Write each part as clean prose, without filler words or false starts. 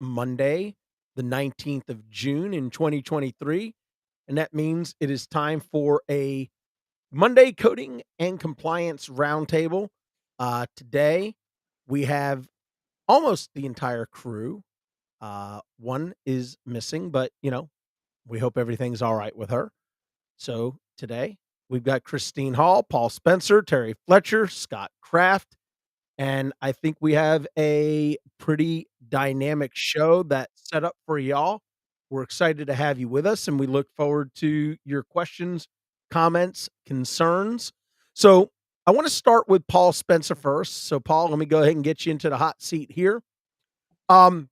Monday, the 19th of June in 2023. And that means it is time for a Monday Coding and Compliance Roundtable. Today, we have almost the entire crew. One is missing, but we hope everything's all right with her. So today, we've got Christine Hall, Paul Spencer, Terry Fletcher, Scott Kraft, and I think we have a pretty dynamic show that's set up for y'all. We're excited to have you with us, and we look forward to your questions, comments, concerns. So, I want to start with Paul Spencer first. So, Paul, let me go ahead and get you into the hot seat here. Um,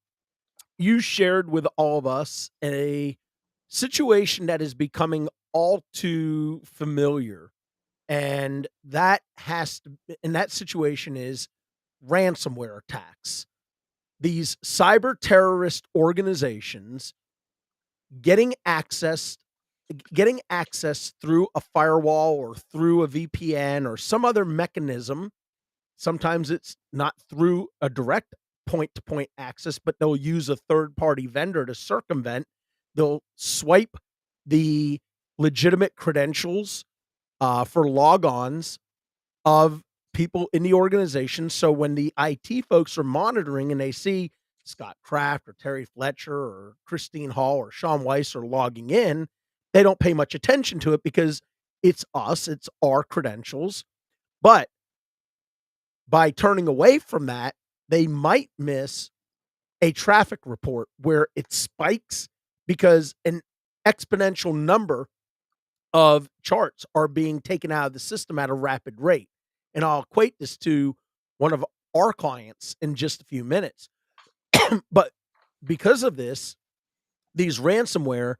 you shared with all of us a situation that is becoming all too familiar, and that situation is ransomware attacks. These cyber terrorist organizations getting access getting access through a firewall or through a VPN or some other mechanism. Sometimes it's not through a direct point to point access, but they'll use a third party vendor to circumvent. They'll swipe the legitimate credentials for logons of people in the organization. So when the IT folks are monitoring and they see Scott Kraft or Terry Fletcher or Christine Hall or Sean Weiss are logging in, they don't pay much attention to it because it's us, it's our credentials. But by turning away from that, they might miss a traffic report where it spikes because an exponential number of charts are being taken out of the system at a rapid rate. And I'll equate this to one of our clients in just a few minutes. But because of this, these ransomware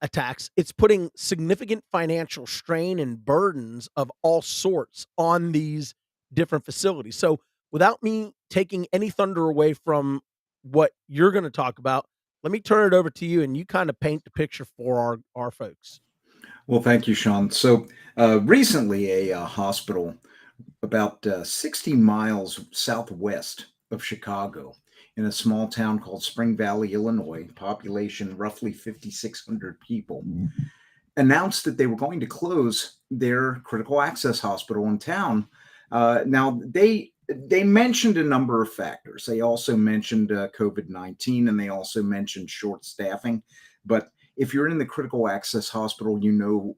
attacks, it's putting significant financial strain and burdens of all sorts on these different facilities. So, without me taking any thunder away from what you're going to talk about, let me turn it over to you and you kind of paint the picture for our folks. Well, thank you, Sean. So, recently, a hospital about 60 miles southwest of Chicago, in a small town called Spring Valley, Illinois, population roughly 5,600 people, announced that they were going to close their critical access hospital in town. Now, they mentioned a number of factors. They also mentioned COVID-19, and they also mentioned short staffing. But if you're in the critical access hospital, you know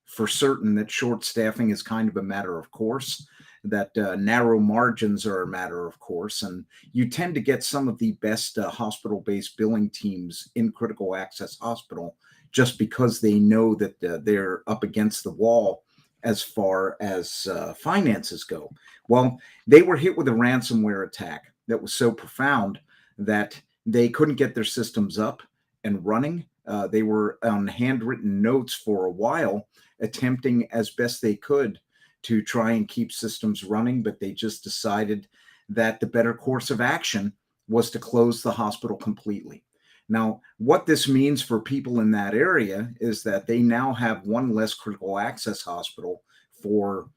for certain that short staffing is kind of a matter of course, that narrow margins are a matter of course, and you tend to get some of the best hospital-based billing teams in critical access hospital just because they know that they're up against the wall as far as finances go. Well, they were hit with a ransomware attack that was so profound that they couldn't get their systems up and running. They were on handwritten notes for a while, attempting as best they could to try and keep systems running, but they just decided that the better course of action was to close the hospital completely. Now, what this means for people in that area is that they now have one less critical access hospital for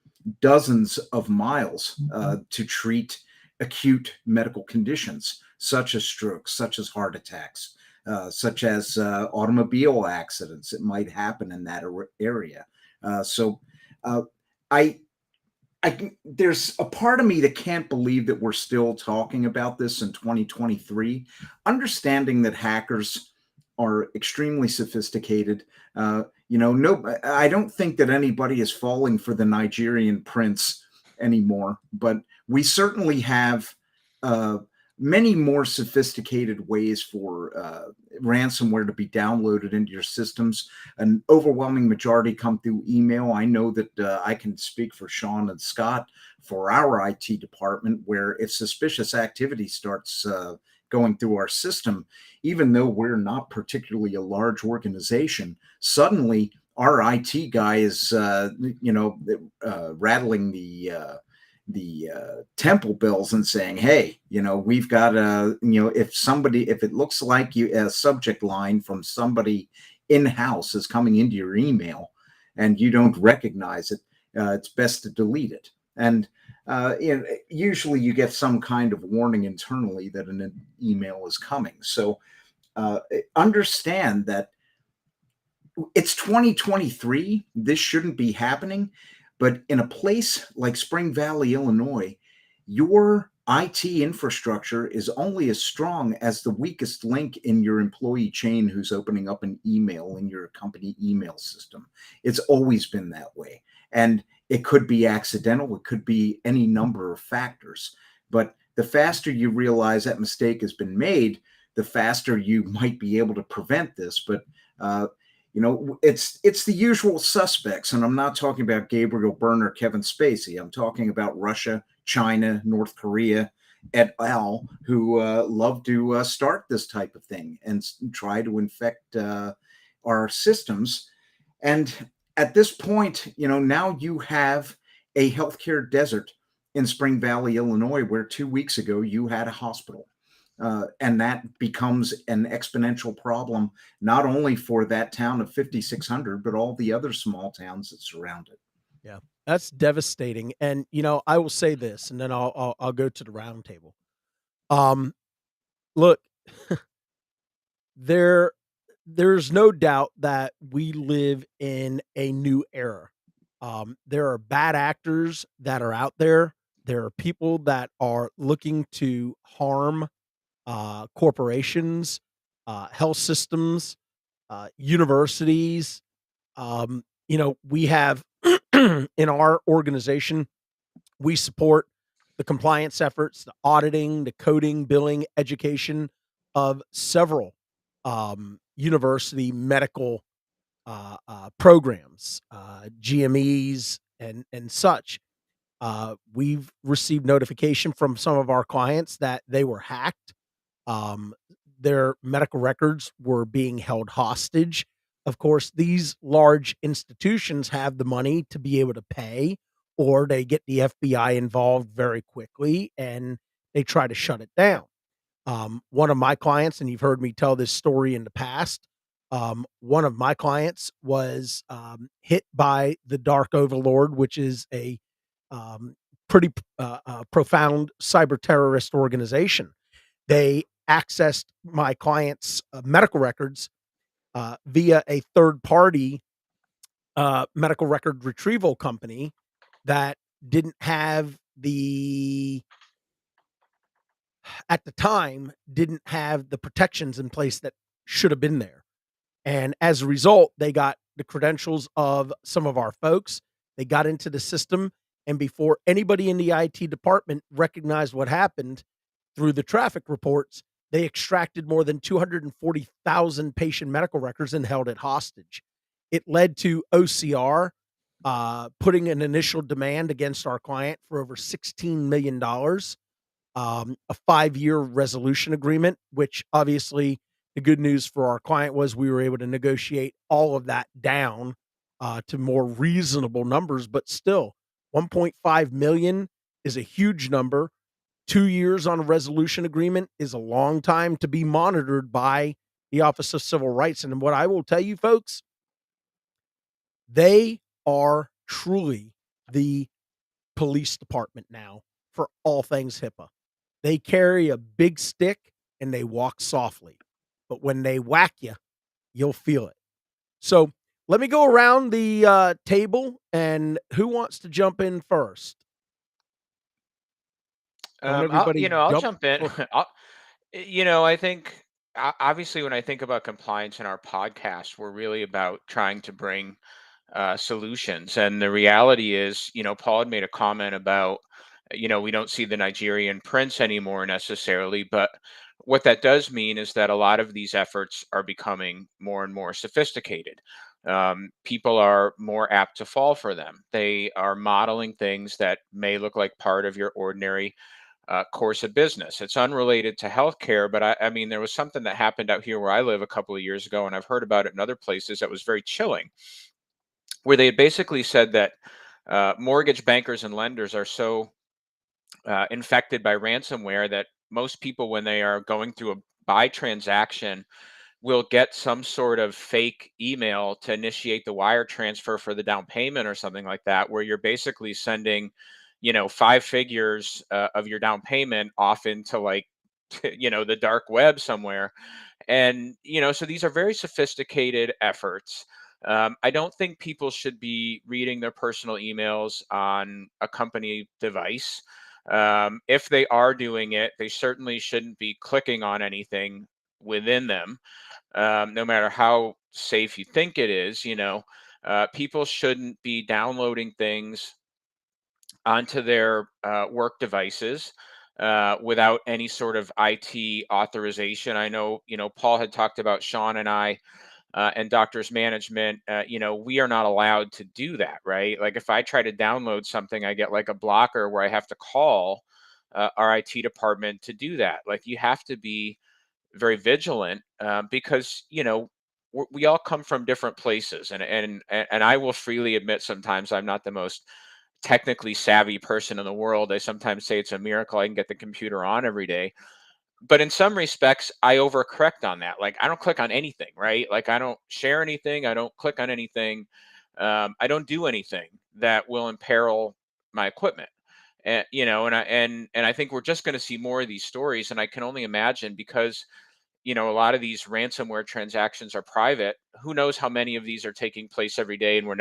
dozens of miles to treat acute medical conditions, such as strokes, such as heart attacks, such as automobile accidents that might happen in that area. So I there's a part of me that can't believe that we're still talking about this in 2023, understanding that hackers are extremely sophisticated. No, I don't think that anybody is falling for the Nigerian prince anymore, but we certainly have uh, many more sophisticated ways for ransomware to be downloaded into your systems. An overwhelming majority come through email. I know that I can speak for Sean and Scott for our IT department, where if suspicious activity starts going through our system, even though we're not particularly a large organization, suddenly our IT guy is, rattling the temple bells and saying, "Hey, we've got if it looks like a subject line from somebody in house is coming into your email, and you don't recognize it, it's best to delete it." And usually you get some kind of warning internally that an email is coming. So understand that it's 2023. This shouldn't be happening. But in a place like Spring Valley, Illinois, your IT infrastructure is only as strong as the weakest link in your employee chain who's opening up an email in your company email system. It's always been that way. And it could be accidental, it could be any number of factors. But the faster you realize that mistake has been made, the faster you might be able to prevent this. But it's the usual suspects, and I'm not talking about Gabriel Byrne or Kevin Spacey. I'm talking about Russia, China, North Korea, et al., who love to start this type of thing and try to infect our systems. And at this point, now you have a healthcare desert in Spring Valley, Illinois, where 2 weeks ago you had a hospital. And that becomes an exponential problem, not only for that town of 5,600, but all the other small towns that surround it. Yeah, that's devastating. And I will say this, and then I'll go to the roundtable. Look, there's no doubt that we live in a new era. There are bad actors that are out there. There are people that are looking to harm corporations, health systems, universities. We have in our organization, we support the compliance efforts, the auditing, the coding, billing, education of several university medical programs, GMEs, and such. We've received notification from some of our clients that they were hacked. Um, their medical records were being held hostage. Of course, these large institutions have the money to be able to pay, or they get the FBI involved very quickly and they try to shut it down. One of my clients, and you've heard me tell this story in the past, one of my clients was hit by the Dark Overlord, which is a pretty profound cyber terrorist organization. They accessed my client's medical records via a third party medical record retrieval company that didn't have at the time, didn't have the protections in place that should have been there. And as a result, they got the credentials of some of our folks. They got into the system. And before anybody in the IT department recognized what happened through the traffic reports, they extracted more than 240,000 patient medical records and held it hostage. It led to OCR putting an initial demand against our client for over $16 million, a 5-year resolution agreement, which obviously the good news for our client was we were able to negotiate all of that down to more reasonable numbers, but still 1.5 million is a huge number. 2 years on a resolution agreement is a long time to be monitored by the Office of Civil Rights. And what I will tell you folks, they are truly the police department now for all things HIPAA. They carry a big stick and they walk softly, but when they whack you, you'll feel it. So let me go around the table, and who wants to jump in first? Don't everybody I'll jump jump in. for I think obviously when I think about compliance in our podcast, we're really about trying to bring solutions. And the reality is, Paul had made a comment about, we don't see the Nigerian prince anymore necessarily, but what that does mean is that a lot of these efforts are becoming more and more sophisticated. People are more apt to fall for them. They are modeling things that may look like part of your ordinary course of business. It's unrelated to healthcare, but I mean, there was something that happened out here where I live a couple of years ago, and I've heard about it in other places that was very chilling, where they had basically said that mortgage bankers and lenders are so infected by ransomware that most people, when they are going through a buy transaction, will get some sort of fake email to initiate the wire transfer for the down payment or something like that, where you're basically sending 5 figures of your down payment off into like the dark web somewhere. And so these are very sophisticated efforts. I don't think people should be reading their personal emails on a company device. If they are doing it, they certainly shouldn't be clicking on anything within them, no matter how safe you think it is. People shouldn't be downloading things onto their work devices without any sort of IT authorization. I know, Paul had talked about Sean and I and doctors management. We are not allowed to do that, right? Like if I try to download something, I get like a blocker where I have to call our IT department to do that. Like you have to be very vigilant because we all come from different places, and I will freely admit sometimes I'm not the most technically savvy person in the world. I sometimes say it's a miracle I can get the computer on every day. But in some respects, I overcorrect on that. Like I don't click on anything, right? Like I don't share anything. I don't click on anything. I don't do anything that will imperil my equipment. And I think we're just going to see more of these stories. And I can only imagine because a lot of these ransomware transactions are private. Who knows how many of these are taking place every day, and we're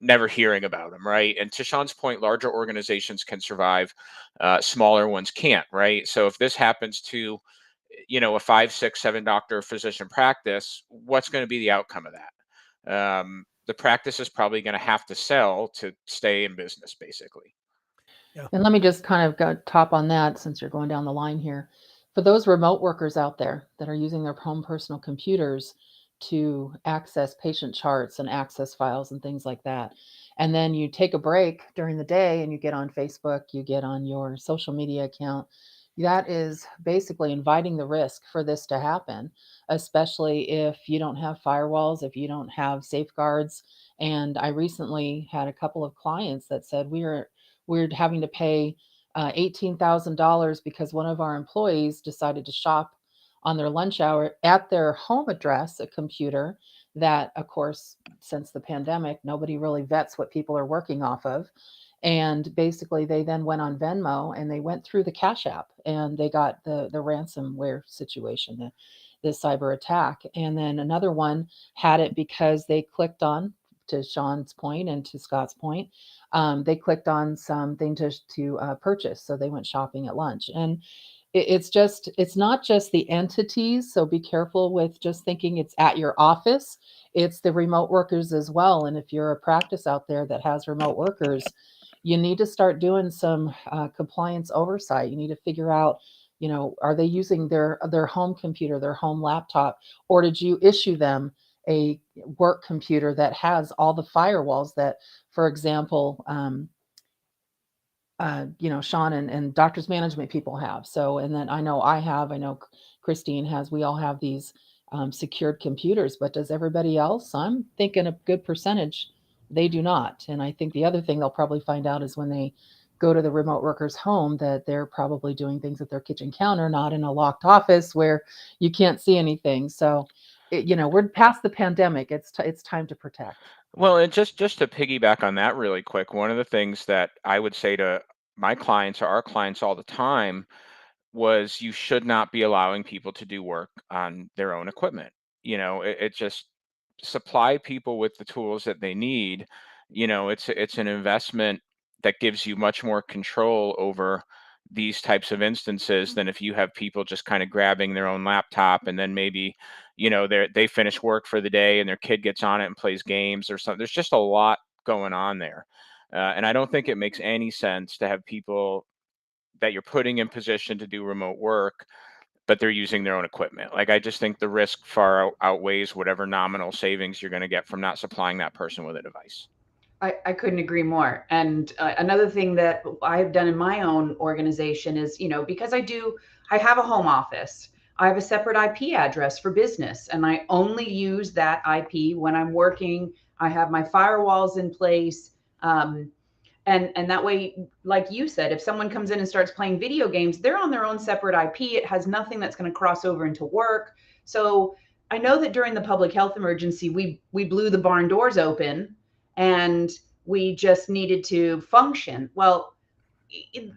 never hearing about them, right? And to Sean's point, larger organizations can survive, smaller ones can't, right? So if this happens to, a 5, 6, 7 doctor physician practice, what's going to be the outcome of that? The practice is probably going to have to sell to stay in business, basically. And let me just kind of go top on that since you're going down the line here. For those remote workers out there that are using their home personal computers to access patient charts and access files and things like that, and then you take a break during the day and you get on Facebook, you get on your social media account, that is basically inviting the risk for this to happen, especially if you don't have firewalls, if you don't have safeguards. And I recently had a couple of clients that said we're having to pay $18,000 because one of our employees decided to shop on their lunch hour at their home address, a computer that, of course, since the pandemic, nobody really vets what people are working off of. And basically, they then went on Venmo and they went through the Cash App and they got the ransomware situation, the cyber attack. And then another one had it because they clicked on, to Sean's point and to Scott's point, they clicked on something to purchase. So they went shopping at lunch. And it's not just the entities. So be careful with just thinking it's at your office. It's the remote workers as well. And if you're a practice out there that has remote workers, you need to start doing some compliance oversight. You need to figure out, are they using their home computer, their home laptop, or did you issue them a work computer that has all the firewalls that, for example, Sean and doctors management people have. So, and then I know Christine has, we all have these secured computers, but does everybody else? I'm thinking a good percentage, they do not. And I think the other thing they'll probably find out is when they go to the remote worker's home that they're probably doing things at their kitchen counter, not in a locked office where you can't see anything. So, we're past the pandemic. It's time to protect. Well, and just to piggyback on that really quick, one of the things that I would say to my clients or our clients all the time was you should not be allowing people to do work on their own equipment. It just supply people with the tools that they need. It's an investment that gives you much more control over these types of instances than if you have people just kind of grabbing their own laptop and then maybe they finish work for the day and their kid gets on it and plays games or something. There's just a lot going on there, and I don't think it makes any sense to have people that you're putting in position to do remote work, but they're using their own equipment. Like I just think the risk far outweighs whatever nominal savings you're going to get from not supplying that person with a device. I couldn't agree more. And another thing that I've done in my own organization is, because I have a home office, I have a separate IP address for business, and I only use that IP when I'm working. I have my firewalls in place. And that way, like you said, if someone comes in and starts playing video games, they're on their own separate IP. It has nothing that's going to cross over into work. So I know that during the public health emergency, we blew the barn doors open and we just needed to function. Well,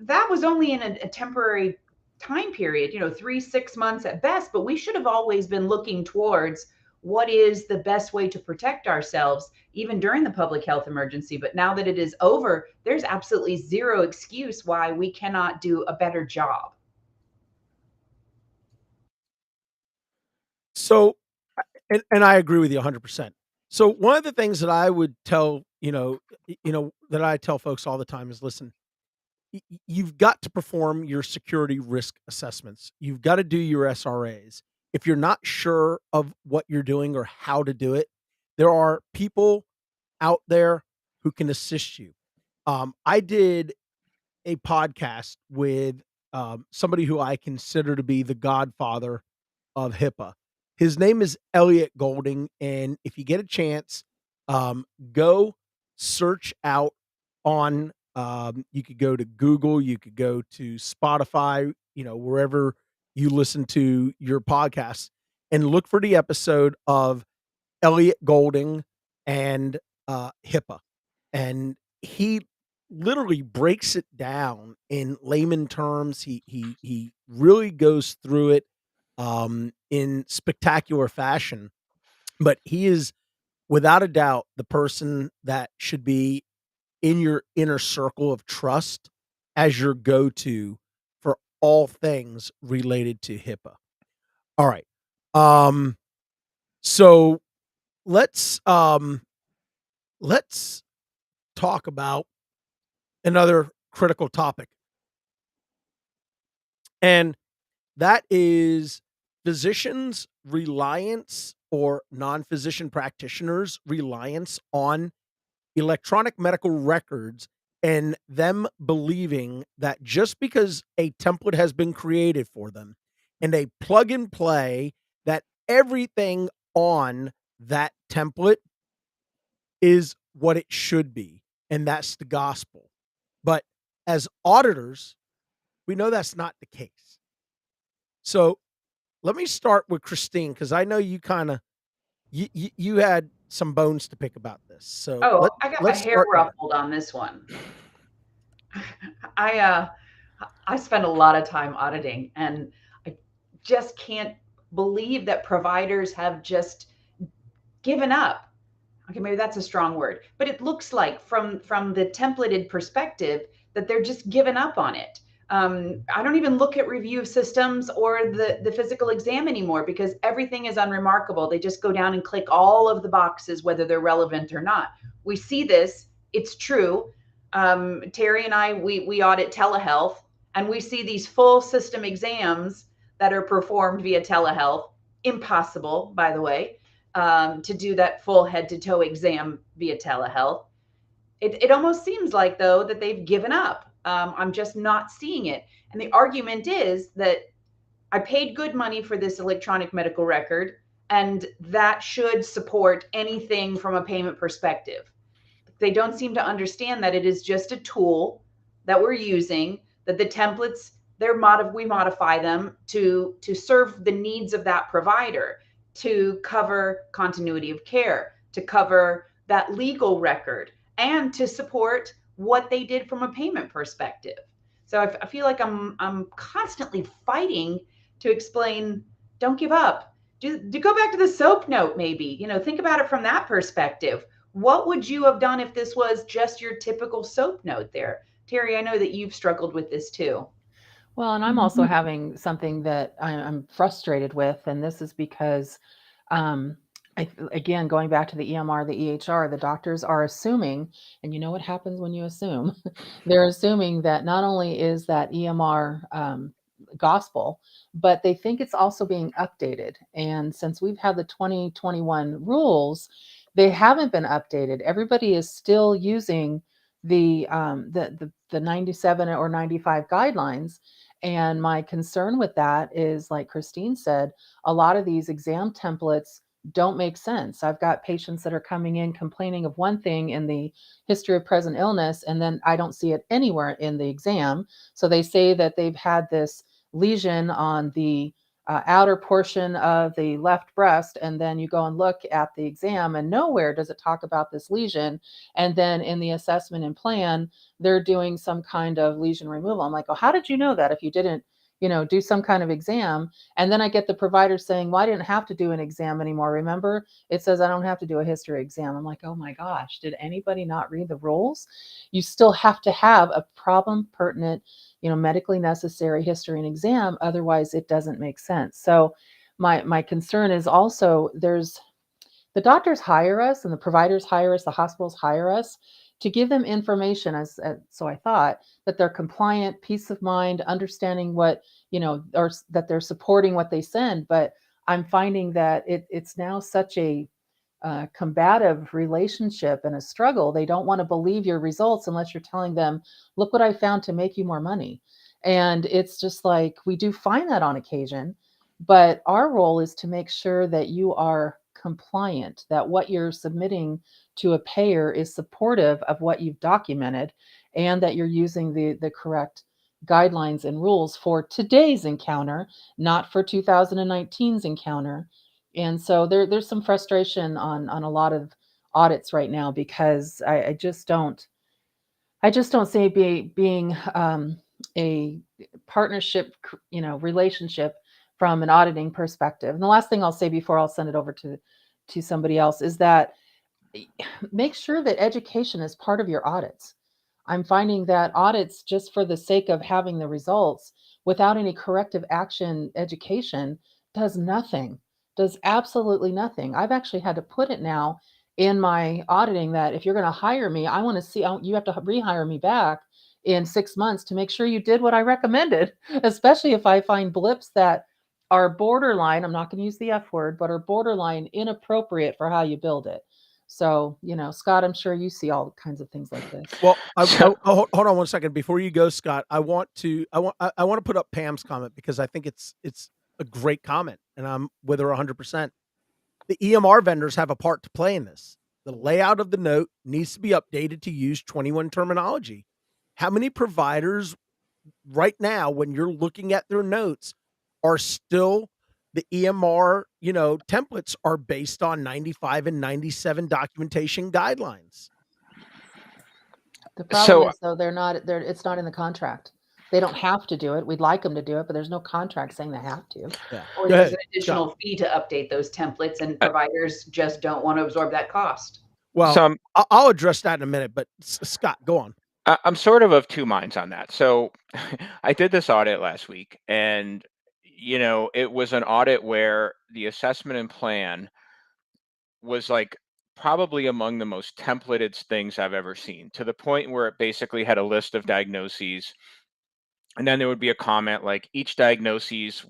that was only in a temporary time period, 3-6 months at best, but we should have always been looking towards what is the best way to protect ourselves, even during the public health emergency. But now that it is over, there's absolutely zero excuse why we cannot do a better job. So, and I agree with you 100%. So one of the things that I would tell, that I tell folks all the time is, listen, you've got to perform your security risk assessments. You've got to do your SRAs. If you're not sure of what you're doing or how to do it, there are people out there who can assist you. I did a podcast with somebody who I consider to be the godfather of HIPAA. His name is Elliot Golding, and if you get a chance, go search out on. You could go to Google, you could go to Spotify, wherever you listen to your podcasts, and look for the episode of Elliot Golding and HIPAA, and he literally breaks it down in layman terms. He really goes through it in spectacular fashion, but he is without a doubt the person that should be in your inner circle of trust as your go-to for all things related to HIPAA. All right. So let's talk about another critical topic. And that is physicians' reliance or non-physician practitioners' reliance on electronic medical records, and them believing that just because a template has been created for them and a plug and play, that everything on that template is what it should be, and that's the gospel. But as auditors, we know that's not the case. So let me start with Christine, because I know you kind of you had some bones to pick about this. So I got my hair ruffled on this one. I spend a lot of time auditing, and I just can't believe that providers have just given up. Okay, maybe that's a strong word, but it looks like from the templated perspective that they're just given up on it. I don't even look at review of systems or the physical exam anymore, because everything is unremarkable. They just go down and click all of the boxes, whether they're relevant or not. We see this. It's true. Terry and I, we audit telehealth, and we see these full system exams that are performed via telehealth. Impossible, by the way, to do that full head to toe exam via telehealth. It almost seems like, though, that they've given up. I'm just not seeing it. And the argument is that I paid good money for this electronic medical record, and that should support anything from a payment perspective. They don't seem to understand that it is just a tool that we're using, that the templates, we modify them to serve the needs of that provider, to cover continuity of care, to cover that legal record, and to support what they did from a payment perspective. So I feel like I'm constantly fighting to explain, don't give up. Do go back to the SOAP note, maybe, think about it from that perspective. What would you have done if this was just your typical SOAP note there? Terry, I know that you've struggled with this too. Well, and I'm also having something that I'm frustrated with, and this is because, again, going back to the EMR, the EHR, the doctors are assuming, and you know what happens when you assume? They're assuming that not only is that EMR gospel, but they think it's also being updated. And since we've had the 2021 rules, they haven't been updated. Everybody is still using the 97 or 95 guidelines. And my concern with that is, like Christine said, a lot of these exam templates don't make sense. I've got patients that are coming in complaining of one thing in the history of present illness, and then I don't see it anywhere in the exam. So they say that they've had this lesion on the outer portion of the left breast, and then you go and look at the exam, and nowhere does it talk about this lesion. And then in the assessment and plan, they're doing some kind of lesion removal. I'm like, oh, how did you know that if you didn't, do some kind of exam? And then I get the provider saying, well, I didn't have to do an exam anymore. Remember, it says I don't have to do a history exam. I'm like, oh my gosh, did anybody not read the rules? You still have to have a problem pertinent, medically necessary history and exam. Otherwise, it doesn't make sense. So my concern is also the doctors hire us and the providers hire us, the hospitals hire us to give them information so I thought that they're compliant, peace of mind, understanding what, or that they're supporting what they send. But I'm finding that it's now such a combative relationship and a struggle. They don't want to believe your results unless you're telling them, look what I found to make you more money. And it's just like, we do find that on occasion, but our role is to make sure that you are compliant, that what you're submitting to a payer is supportive of what you've documented, and that you're using the correct guidelines and rules for today's encounter, not for 2019's encounter. And so there's some frustration on a lot of audits right now, because I just don't see it being a partnership, relationship from an auditing perspective. And the last thing I'll say before I'll send it over to somebody else is that make sure that education is part of your audits. I'm finding that audits, just for the sake of having the results without any corrective action education, does absolutely nothing. I've actually had to put it now in my auditing that if you're going to hire me, I want to see, you have to rehire me back in 6 months to make sure you did what I recommended, especially if I find blips that are borderline, I'm not going to use the F word, but are borderline inappropriate for how you build it. So, Scott, I'm sure you see all kinds of things like this. Well, hold on one second before you go, Scott. I want to put up Pam's comment, because I think it's a great comment, and I'm with her 100%. The EMR vendors have a part to play in this. The layout of the note needs to be updated to use 21 terminology. How many providers right now, when you're looking at their notes, are still the EMR, templates are based on 95 and 97 documentation guidelines? The problem is, though, it's not in the contract. They don't have to do it. We'd like them to do it, but there's no contract saying they have to. Yeah. Or there's an additional fee to update those templates, and providers just don't want to absorb that cost. Well, I'll address that in a minute, but Scott, go on. I'm sort of two minds on that. So I did this audit last week, and it was an audit where the assessment and plan was like probably among the most templated things I've ever seen, to the point where it basically had a list of diagnoses, and then there would be a comment like each diagnosis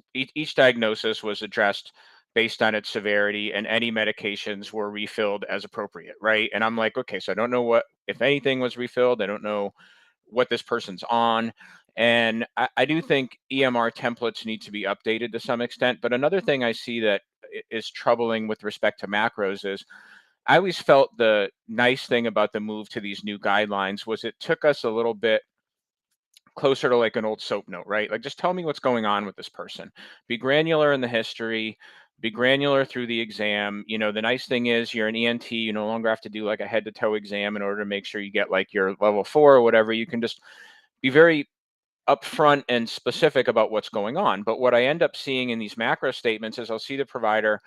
was addressed based on its severity, and any medications were refilled as appropriate, right? And I'm like, okay, so I don't know what, if anything, was refilled. I don't know what this person's on. And I do think EMR templates need to be updated to some extent. But another thing I see that is troubling with respect to macros is, I always felt the nice thing about the move to these new guidelines was it took us a little bit closer to like an old soap note, right? Like, just tell me what's going on with this person. Be granular in the history, be granular through the exam. The nice thing is, you're an ENT, you no longer have to do like a head to toe exam in order to make sure you get like your level 4 or whatever. You can just be very upfront and specific about what's going on. But what I end up seeing in these macro statements is I'll see the provider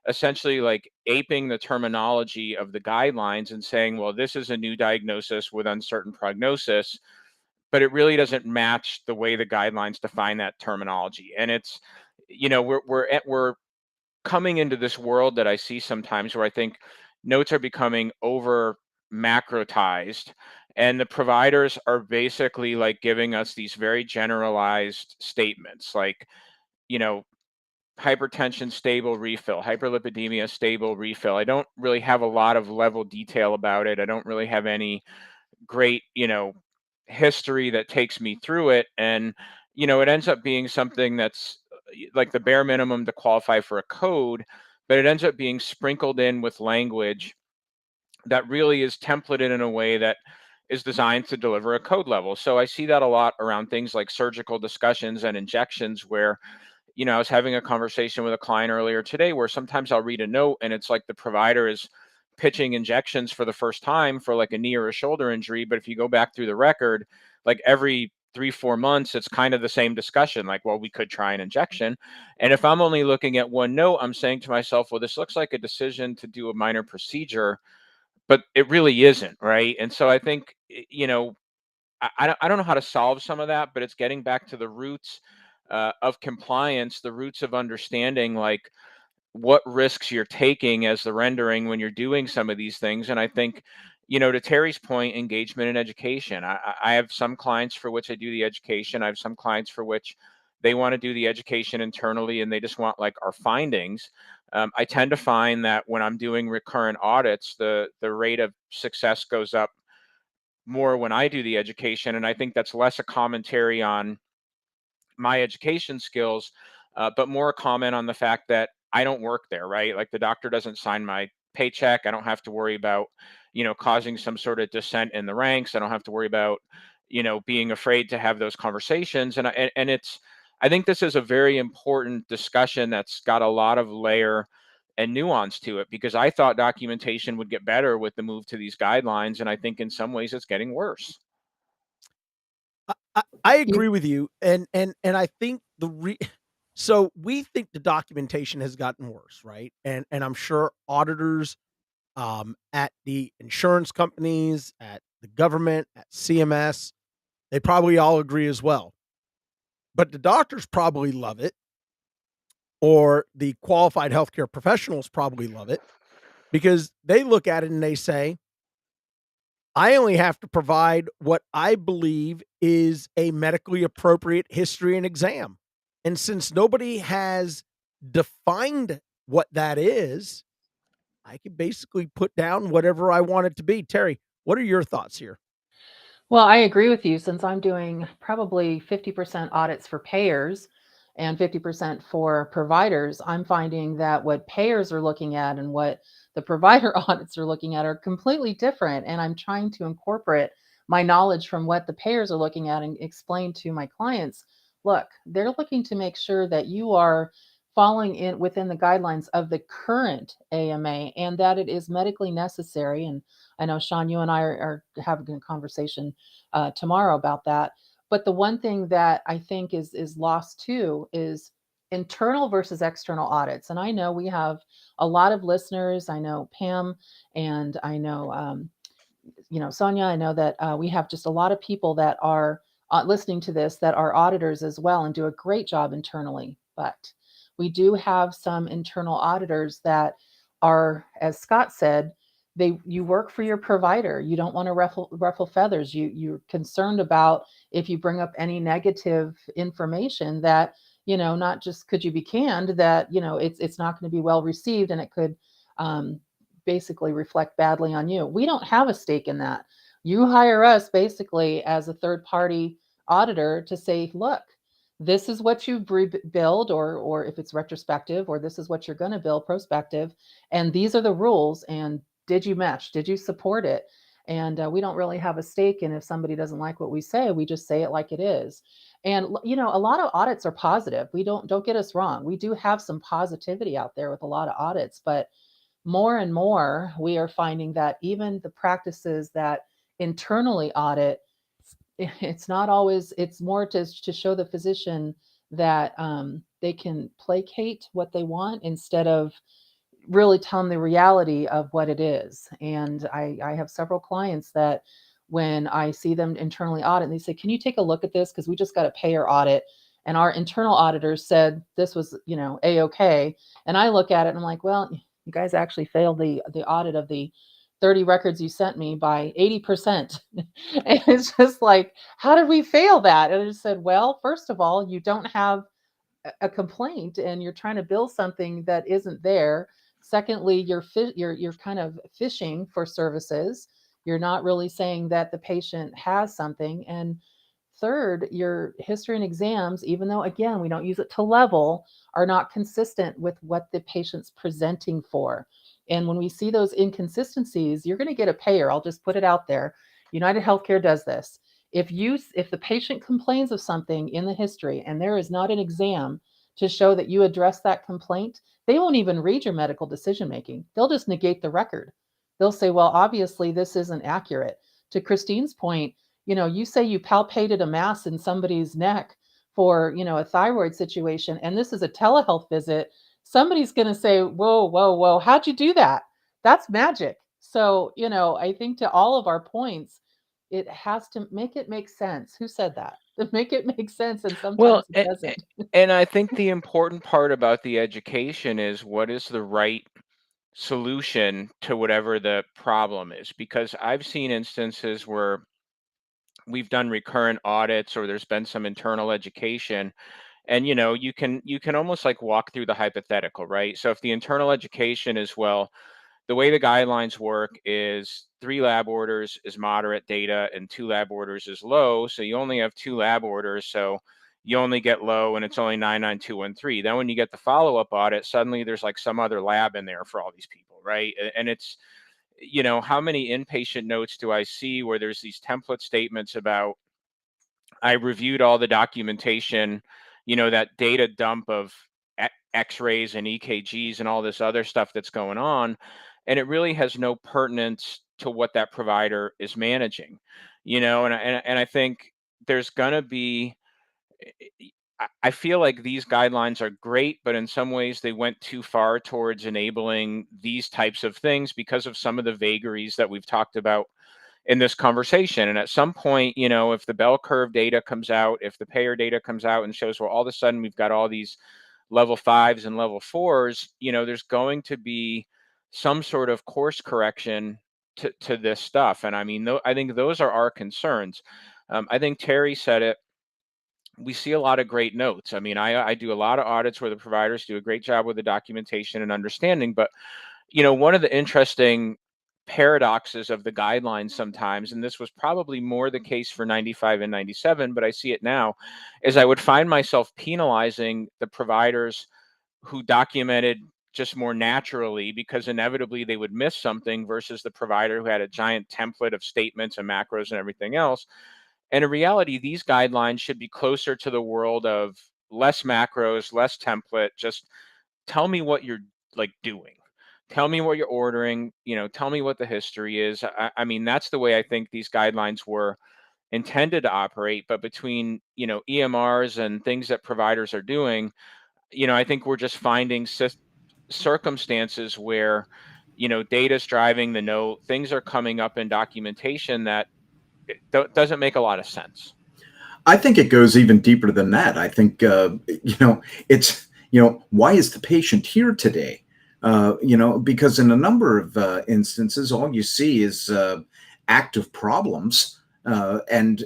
essentially like aping the terminology of the guidelines and saying, well, this is a new diagnosis with uncertain prognosis, but it really doesn't match the way the guidelines define that terminology. And it's, we're coming into this world that I see sometimes where I think notes are becoming over macrotized, and the providers are basically like giving us these very generalized statements like, hypertension stable refill, hyperlipidemia stable refill. I don't really have a lot of level detail about it. I don't really have any great, history that takes me through it. And, it ends up being something that's like the bare minimum to qualify for a code, but it ends up being sprinkled in with language that really is templated in a way that is designed to deliver a code level. So I see that a lot around things like surgical discussions and injections, where I was having a conversation with a client earlier today where sometimes I'll read a note and it's like the provider is pitching injections for the first time for like a knee or a shoulder injury. But if you go back through the record, like every 3-4 months, it's kind of the same discussion. Like, well, we could try an injection. And if I'm only looking at one note, I'm saying to myself, well, this looks like a decision to do a minor procedure, but it really isn't, right? And so I think, I don't know how to solve some of that, but it's getting back to the roots of compliance, the roots of understanding like what risks you're taking as the rendering when you're doing some of these things. And I think, to Terry's point, engagement and education. I have some clients for which I do the education. I have some clients for which they want to do the education internally and they just want like our findings. I tend to find that when I'm doing recurrent audits, the rate of success goes up more when I do the education. And I think that's less a commentary on my education skills, but more a comment on the fact that I don't work there, right? Like the doctor doesn't sign my paycheck. I don't have to worry about, causing some sort of dissent in the ranks. I don't have to worry about, being afraid to have those conversations. And it's, I think this is a very important discussion that's got a lot of layer and nuance to it because I thought documentation would get better with the move to these guidelines. And I think in some ways it's getting worse. I You agree with you, and I think so we think the documentation has gotten worse, right? And I'm sure auditors at the insurance companies, at the government, at CMS, they probably all agree as well. But the doctors probably love it, or the qualified healthcare professionals probably love it because they look at it and they say, I only have to provide what I believe is a medically appropriate history and exam. And since nobody has defined what that is, I can basically put down whatever I want it to be. Terry, what are your thoughts here? Well, I agree with you since I'm doing probably 50% audits for payers and 50% for providers. I'm finding that what payers are looking at and what the provider audits are looking at are completely different. And I'm trying to incorporate my knowledge from what the payers are looking at and explain to my clients, look, they're looking to make sure that you are falling in within the guidelines of the current AMA and that it is medically necessary. And I know, Sean, you and I are having a conversation tomorrow about that. But the one thing that I think is lost too is internal versus external audits. And I know we have a lot of listeners. I know Pam, and I know Sonia. I know that we have just a lot of people that are listening to this that are auditors as well and do a great job internally. But we do have some internal auditors that are, as Scott said, you work for your provider. You don't want to ruffle feathers. You're concerned about if you bring up any negative information that, not just could you be canned, that, it's not going to be well received and it could um, basically reflect badly on you. We don't have a stake in that. You hire us basically as a third party auditor to say, look, this is what you billed, or if it's retrospective, or this is what you're going to bill prospective, and these are the rules. And did you match? Did you support it? And we don't really have a stake in if somebody doesn't like what we say. We just say it like it is. And a lot of audits are positive. We don't get us wrong. We do have some positivity out there with a lot of audits, but more and more we are finding that even the practices that internally audit, it's not always, it's more to show the physician that they can placate what they want instead of really tell them the reality of what it is. And I have several clients that when I see them internally audit, and they say, can you take a look at this? Because we just got a payer audit and our internal auditors said this was, A-okay. And I look at it and I'm like, well, you guys actually failed the audit of the 30 records you sent me by 80%. And it's just like, how did we fail that? And I just said, well, first of all, you don't have a complaint and you're trying to bill something that isn't there. Secondly, you're kind of fishing for services. You're not really saying that the patient has something. And third, your history and exams, even though again we don't use it to level, are not consistent with what the patient's presenting for. And when we see those inconsistencies, you're going to get a payer. I'll just put it out there. United Healthcare does this. If the patient complains of something in the history and there is not an exam to show that you address that complaint, they won't even read your medical decision making. They'll just negate the record. They'll say, well, obviously this isn't accurate. To Christine's point, you say you palpated a mass in somebody's neck for, a thyroid situation, and this is a telehealth visit. Somebody's going to say, whoa, whoa, whoa, how'd you do that? That's magic. So, I think to all of our points, it has to make it make sense. Who said that? To make it make sense, and Well, sometimes it doesn't. and I think the important part about the education is what is the right solution to whatever the problem is. Because I've seen instances where we've done recurrent audits or there's been some internal education, and you can almost like walk through the hypothetical, right? So if the internal education is, well, the way the guidelines work is 3 lab orders is moderate data and 2 lab orders is low. So you only have 2 lab orders. So you only get low and it's only 99213. Then when you get the follow-up audit, suddenly there's like some other lab in there for all these people, right? And it's, how many inpatient notes do I see where there's these template statements about, I reviewed all the documentation, that data dump of X-rays and EKGs and all this other stuff that's going on, and it really has no pertinence to what that provider is managing, and I think there's gonna be. I feel like these guidelines are great, but in some ways they went too far towards enabling these types of things because of some of the vagaries that we've talked about in this conversation. And at some point, if the bell curve data comes out, if the payer data comes out and shows, well, all of a sudden we've got all these level 5s and level 4s, there's going to be some sort of course correction to this stuff. And I mean, I think those are our concerns. I think Terry said it. We see a lot of great notes. I mean, I do a lot of audits where the providers do a great job with the documentation and understanding. But, one of the interesting paradoxes of the guidelines sometimes, and this was probably more the case for 95 and 97, but I see it now, is I would find myself penalizing the providers who documented just more naturally because inevitably they would miss something versus the provider who had a giant template of statements and macros and everything else. And in reality, these guidelines should be closer to the world of less macros, less template. Just tell me what you're like doing. Tell me what you're ordering. Tell me what the history is. I mean, that's the way I think these guidelines were intended to operate. But between, EMRs and things that providers are doing, I think we're just finding circumstances where, data's driving the note. Things are coming up in documentation that doesn't make a lot of sense. I think it goes even deeper than that. I think, it's, why is the patient here today? Because in a number of instances, all you see is active problems. And,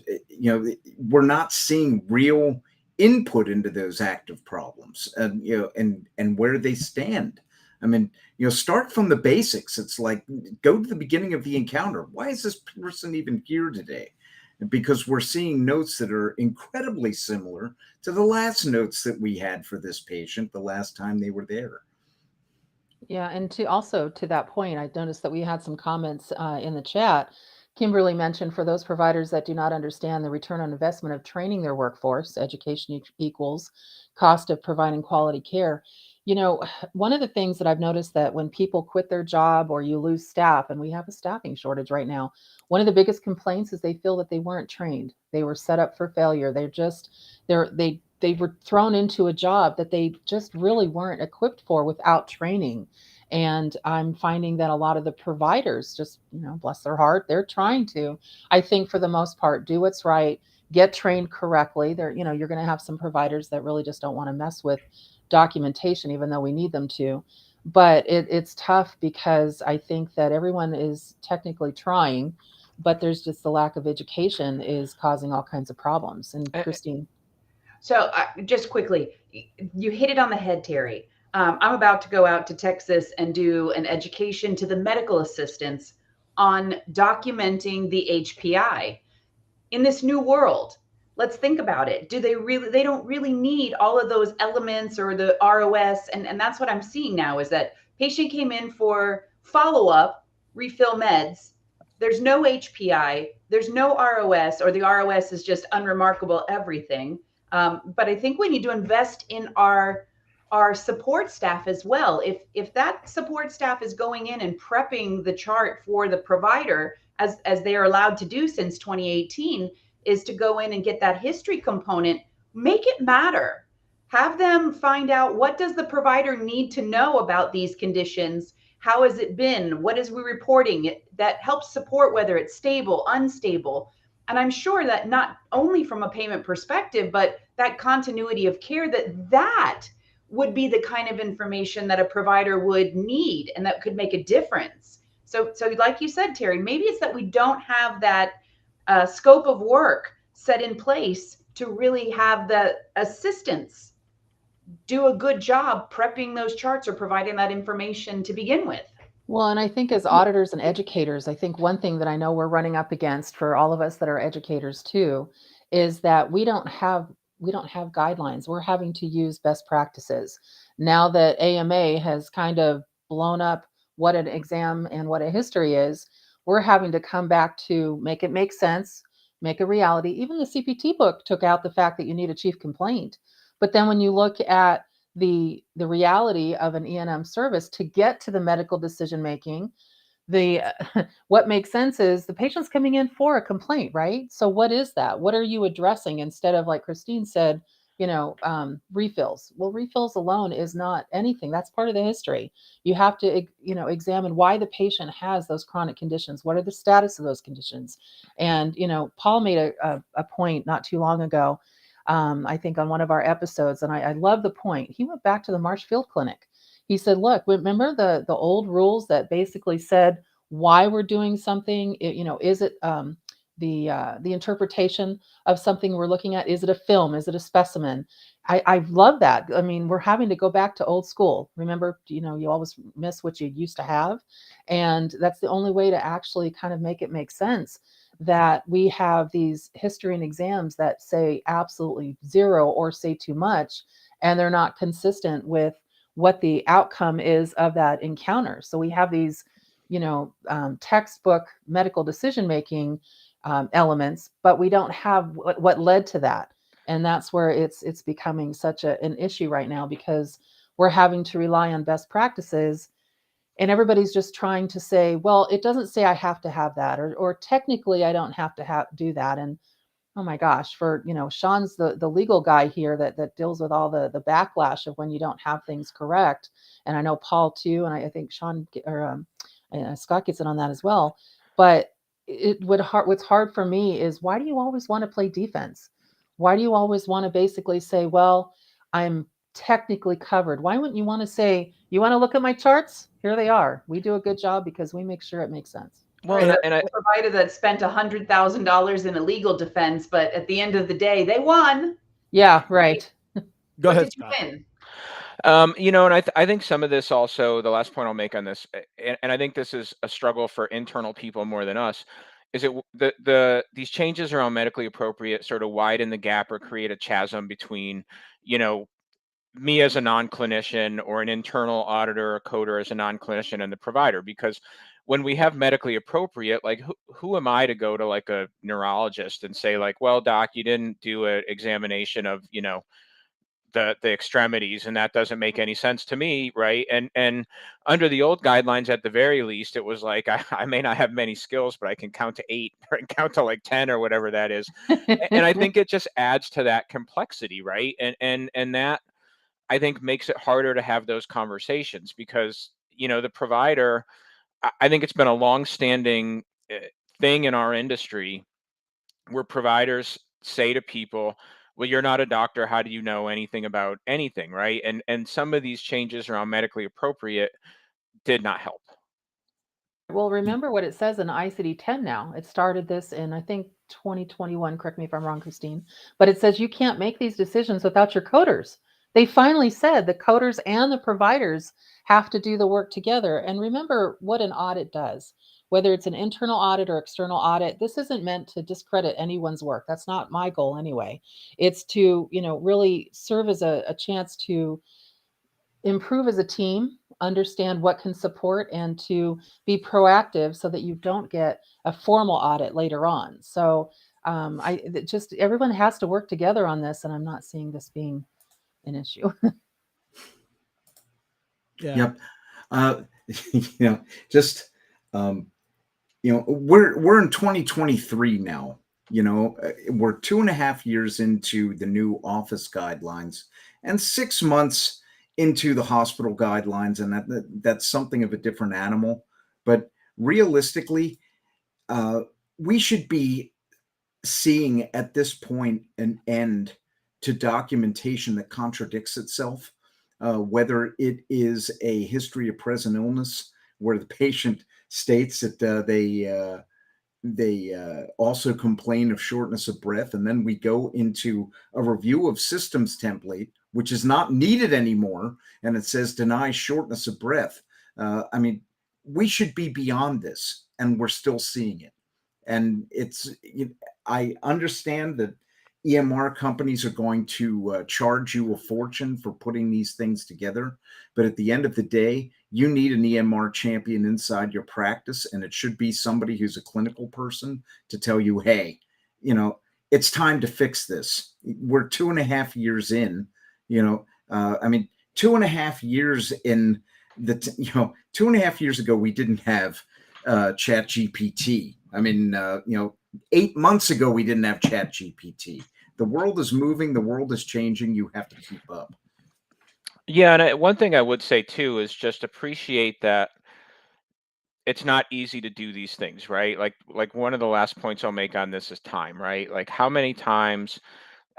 we're not seeing real input into those active problems and, and where they stand. I mean, start from the basics. It's like, go to the beginning of the encounter. Why is this person even here today? Because we're seeing notes that are incredibly similar to the last notes that we had for this patient the last time they were there. Yeah, and to that point, I noticed that we had some comments in the chat. Kimberly mentioned for those providers that do not understand the return on investment of training their workforce, education equals cost of providing quality care. One of the things that I've noticed that when people quit their job or you lose staff, and we have a staffing shortage right now, one of the biggest complaints is they feel that they weren't trained. They were set up for failure. They were thrown into a job that they just really weren't equipped for without training. And I'm finding that a lot of the providers just, bless their heart, they're trying to, I think for the most part, do what's right, get trained correctly. You're going to have some providers that really just don't want to mess with documentation, even though we need them to. But it's tough because I think that everyone is technically trying, but there's just the lack of education is causing all kinds of problems. And Christine. So just quickly, you hit it on the head, Terry. I'm about to go out to Texas and do an education to the medical assistants on documenting the HPI in this new world. Let's think about it. They don't really need all of those elements or the ROS. And that's what I'm seeing now is that patient came in for follow-up, refill meds. There's no HPI. There's no ROS, or the ROS is just unremarkable everything. But I think we need to invest in our support staff as well. If that support staff is going in and prepping the chart for the provider, as they are allowed to do since 2018, is to go in and get that history component, make it matter. Have them find out, what does the provider need to know about these conditions? How has it been? What is we reporting? That helps support whether it's stable, unstable. And I'm sure that not only from a payment perspective, but that continuity of care, that would be the kind of information that a provider would need and that could make a difference. So like you said, Terry, maybe it's that we don't have that scope of work set in place to really have the assistants do a good job prepping those charts or providing that information to begin with. Well, and I think as auditors and educators, I think one thing that I know we're running up against for all of us that are educators too, is that we don't have guidelines. We're having to use best practices. Now that AMA has kind of blown up what an exam and what a history is, we're having to come back to make it make sense, make a reality. Even the CPT book took out the fact that you need a chief complaint. But then when you look at the reality of an E&M service to get to the medical decision making, the what makes sense is the patient's coming in for a complaint, right? So what is that? What are you addressing instead of, like Christine said, refills? Well, refills alone is not anything. That's part of the history. You have to examine why the patient has those chronic conditions. What are the status of those conditions? And Paul made a point not too long ago, I think on one of our episodes, and I love the point. He went back to the Marshfield Clinic. He said, look, remember the old rules that basically said why we're doing something? Is it the interpretation of something we're looking at? Is it a film? Is it a specimen? I love that. I mean, we're having to go back to old school. Remember, you always miss what you used to have. And that's the only way to actually kind of make it make sense, that we have these history and exams that say absolutely zero or say too much, and they're not consistent with what the outcome is of that encounter. So we have these, textbook medical decision making elements, but we don't have what led to that. And that's where it's becoming such an issue right now, because we're having to rely on best practices, and everybody's just trying to say, well, it doesn't say I have to have that, or technically I don't have to do that. And oh my gosh, for Sean's the legal guy here that deals with all the backlash of when you don't have things correct. And I know Paul too, and I think Sean or Scott gets in on that as well. But what's hard for me is, why do you always want to play defense? Why do you always want to basically say, well, I'm technically covered? Why wouldn't you want to say, you want to look at my charts? Here they are. We do a good job because we make sure it makes sense. Well, Right. and I, A provider that spent $100,000 in a legal defense, but at the end of the day, they won. Yeah, right. Go What ahead, did you Scott. win? and I think some of this also, the last point I'll make on this, and I think this is a struggle for internal people more than us, is these changes around medically appropriate sort of widen the gap or create a chasm between, me as a non-clinician, or an internal auditor or coder as a non-clinician, and the provider. Because when we have medically appropriate, like who am I to go to like a neurologist and say like, well, doc, you didn't do an examination of, the extremities, and that doesn't make any sense to me, right? And under the old guidelines, at the very least, it was like, I may not have many skills, but I can count to 8 or count to like 10 or whatever that is. And I think it just adds to that complexity, right? And that, I think, makes it harder to have those conversations, because the provider, I think it's been a long-standing thing in our industry where providers say to people, well, you're not a doctor, how do you know anything about anything, right? And some of these changes around medically appropriate did not help. Well, remember what it says in ICD-10 now. It started this in, I think, 2021. Correct me if I'm wrong, Christine. But it says you can't make these decisions without your coders. They finally said the coders and the providers have to do the work together. And remember what an audit does. Whether it's an internal audit or external audit, this isn't meant to discredit anyone's work. That's not my goal anyway. It's to, really serve as a chance to improve as a team, understand what can support, and to be proactive so that you don't get a formal audit later on. So Just everyone has to work together on this, and I'm not seeing this being an issue. Yeah. Yep. Uh, just we're in 2023 now. We're 2.5 years into the new office guidelines and 6 months into the hospital guidelines, and that's something of a different animal. But realistically, we should be seeing at this point an end to documentation that contradicts itself, whether it is a history of present illness where the patient states that they also complain of shortness of breath, and then we go into a review of systems template, which is not needed anymore, and it says deny shortness of breath. I mean, we should be beyond this, and we're still seeing it. And I understand that EMR companies are going to charge you a fortune for putting these things together. But at the end of the day, you need an EMR champion inside your practice, and it should be somebody who's a clinical person to tell you, hey, it's time to fix this. We're 2.5 years in, I mean, 2.5 years in the, 2.5 years ago, we didn't have Chat GPT. I mean, 8 months ago, we didn't have Chat GPT. The world is moving. The world is changing. You have to keep up. Yeah, and one thing I would say too is just appreciate that it's not easy to do these things, right? Like one of the last points I'll make on this is time, right? Like how many times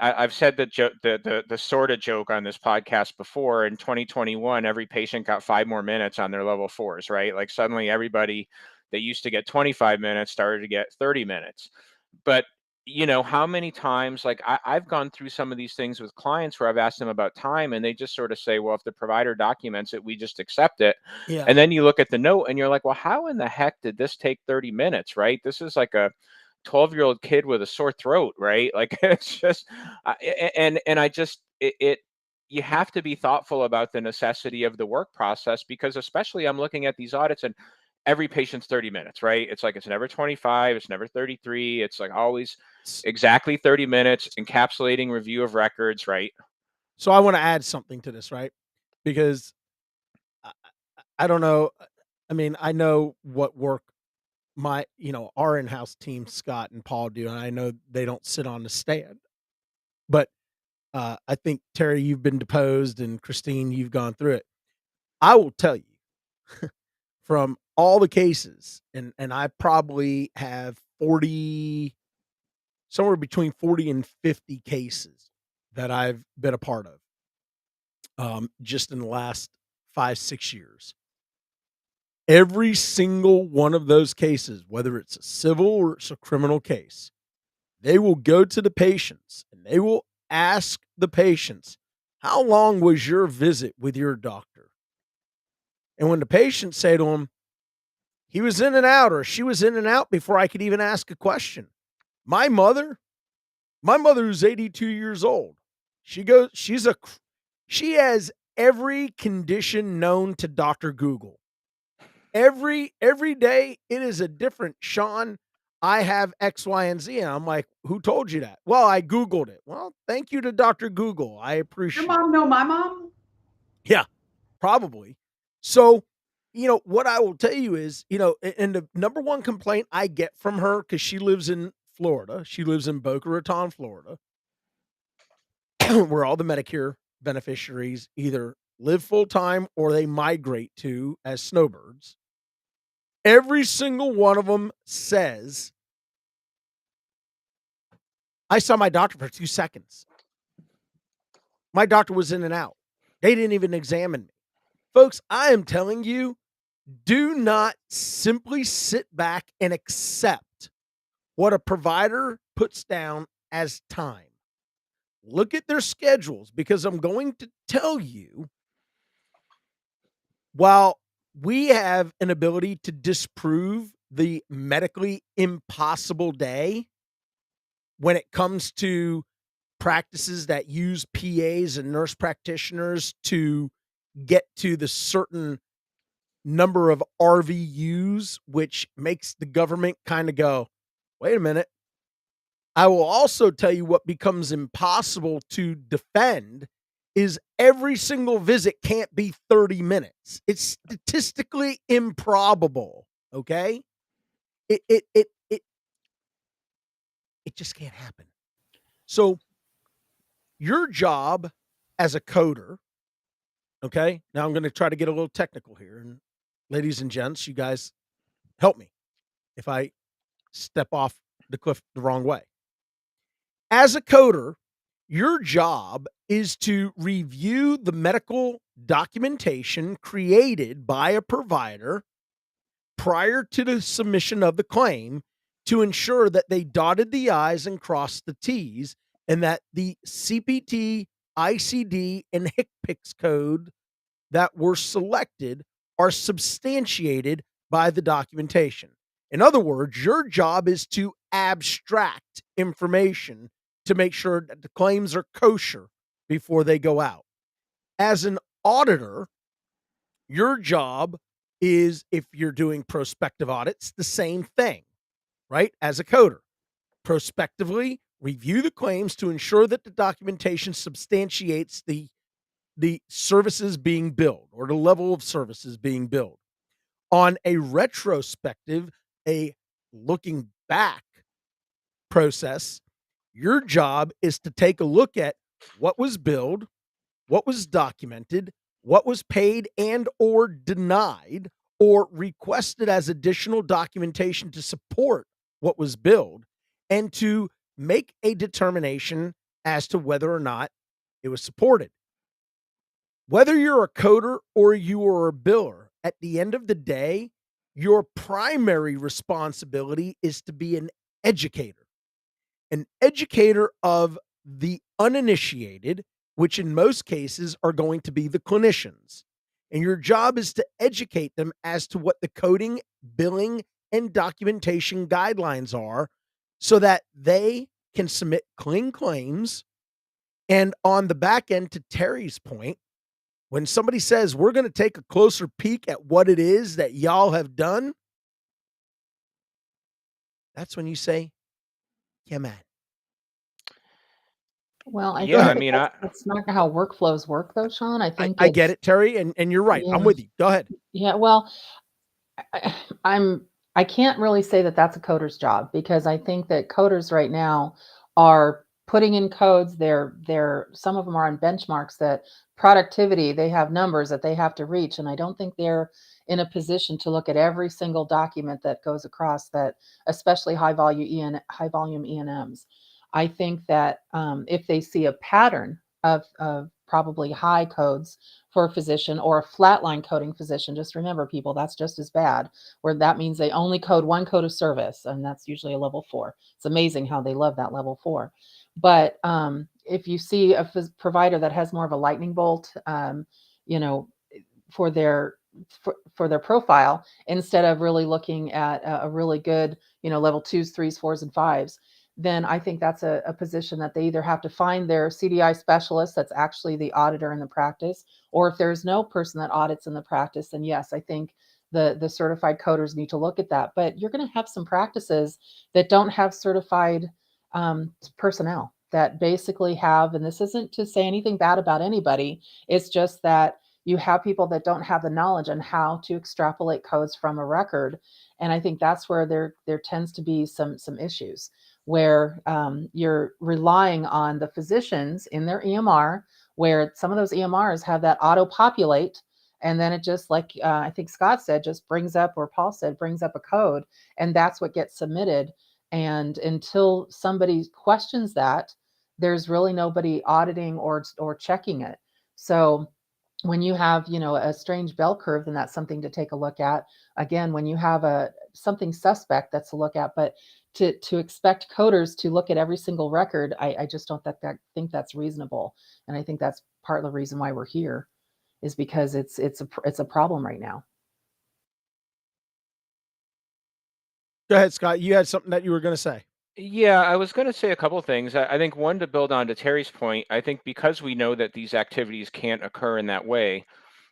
I've said the sort of joke on this podcast before. In 2021, every patient got 5 more minutes on their level 4s, right? Like suddenly everybody that used to get 25 minutes started to get 30 minutes. But how many times, like I've gone through some of these things with clients where I've asked them about time and they just sort of say, well, if the provider documents it, we just accept it. Yeah. And then you look at the note and you're like, well, how in the heck did this take 30 minutes, right? This is like a 12-year-old kid with a sore throat, right? Like it's just, and I just, you have to be thoughtful about the necessity of the work process, because especially I'm looking at these audits and every patient's 30 minutes, right? It's like, it's never 25, it's never 33. It's like always exactly 30 minutes, encapsulating review of records, right? So I want to add something to this, right? Because I don't know. I mean, I know what work our in-house team, Scott and Paul, do, and I know they don't sit on the stand. But I think, Terry, you've been deposed, and Christine, you've gone through it. I will tell you from all the cases, and I probably have 40, somewhere between 40 and 50 cases that I've been a part of, just in the last 5-6 years. Every single one of those cases, whether it's a civil or it's a criminal case, they will go to the patients and they will ask the patients, how long was your visit with your doctor? And when the patients say to them, he was in and out, or she was in and out before I could even ask a question. My mother who's 82 years old, she has every condition known to Dr. Google. Every day it is a different, Sean, I have X, Y, and Z. And I'm like, who told you that? Well, I Googled it. Well, thank you to Dr. Google. I appreciate Your mom know my mom? Yeah, probably. So, what I will tell you is, and the number one complaint I get from her, because she lives in Florida, she lives in Boca Raton, Florida, where all the Medicare beneficiaries either live full time or they migrate to as snowbirds. Every single one of them says, I saw my doctor for 2 seconds. My doctor was in and out. They didn't even examine me. Folks, I am telling you, do not simply sit back and accept what a provider puts down as time. Look at their schedules, because I'm going to tell you, while we have an ability to disprove the medically impossible day when it comes to practices that use PAs and nurse practitioners to get to the certain number of RVUs, which makes the government kind of go, wait a minute, I will also tell you what becomes impossible to defend is every single visit can't be 30 minutes. It's statistically improbable. Okay. It, it, it, it, it just can't happen. So your job as a coder, okay, now I'm going to try to get a little technical here. And ladies and gents, you guys help me if I step off the cliff the wrong way. As a coder, your job is to review the medical documentation created by a provider prior to the submission of the claim to ensure that they dotted the I's and crossed the T's and that the CPT, ICD, and HCPCS code that were selected are substantiated by the documentation. In other words, your job is to abstract information to make sure that the claims are kosher before they go out. As an auditor, your job is, if you're doing prospective audits, the same thing, right? As a coder, prospectively review the claims to ensure that the documentation substantiates the services being billed or the level of services being billed. On a retrospective, a looking back process, your job is to take a look at what was billed, what was documented, what was paid and or denied or requested as additional documentation to support what was billed, and to make a determination as to whether or not it was supported. Whether you're a coder or you are a biller, at the end of the day, your primary responsibility is to be an educator of the uninitiated, which in most cases are going to be the clinicians. And your job is to educate them as to what the coding, billing, and documentation guidelines are so that they can submit clean claims. And on the back end, to Terry's point, when somebody says, we're going to take a closer peek at what it is that y'all have done, that's when you say, yeah, man. Well, I Yeah, I think mean, that's not how workflows work, though, Sean. I think I get it, Terry, and you're right. I'm Yeah. with you. Go ahead. Yeah, well, I can't really say that that's a coder's job, because I think that coders right now are putting in codes. They're some of them are on benchmarks that productivity, they have numbers that they have to reach, and I don't think they're in a position to look at every single document that goes across that, especially high volume E&Ms. I think that if they see a pattern of probably high codes for a physician or a flatline coding physician, just remember, people, that's just as bad, where that means they only code one code of service, and that's usually a level 4. It's amazing how they love that level 4. But if you see a provider that has more of a lightning bolt, for their for their profile, instead of really looking at a really good, level 2s, 3s, 4s, and 5s, then I think that's a position that they either have to find their CDI specialist that's actually the auditor in the practice, or if there's no person that audits in the practice, then yes, I think the certified coders need to look at that. But you're going to have some practices that don't have certified personnel that basically have, and this isn't to say anything bad about anybody, it's just that you have people that don't have the knowledge on how to extrapolate codes from a record. And I think that's where there tends to be some issues, where you're relying on the physicians in their EMR, where some of those EMRs have that auto populate, and then it just, like I think Scott said, just brings up, or Paul said, brings up a code, and that's what gets submitted. And until somebody questions that, there's really nobody auditing or checking it. So when you have, a strange bell curve, then that's something to take a look at. Again, when you have something suspect, that's a look at. But to expect coders to look at every single record, I just don't think that's reasonable. And I think that's part of the reason why we're here, is because it's a problem right now. Go ahead, Scott. You had something that you were going to say. Yeah, I was going to say a couple things. I think one, to build on to Terry's point, I think because we know that these activities can't occur in that way,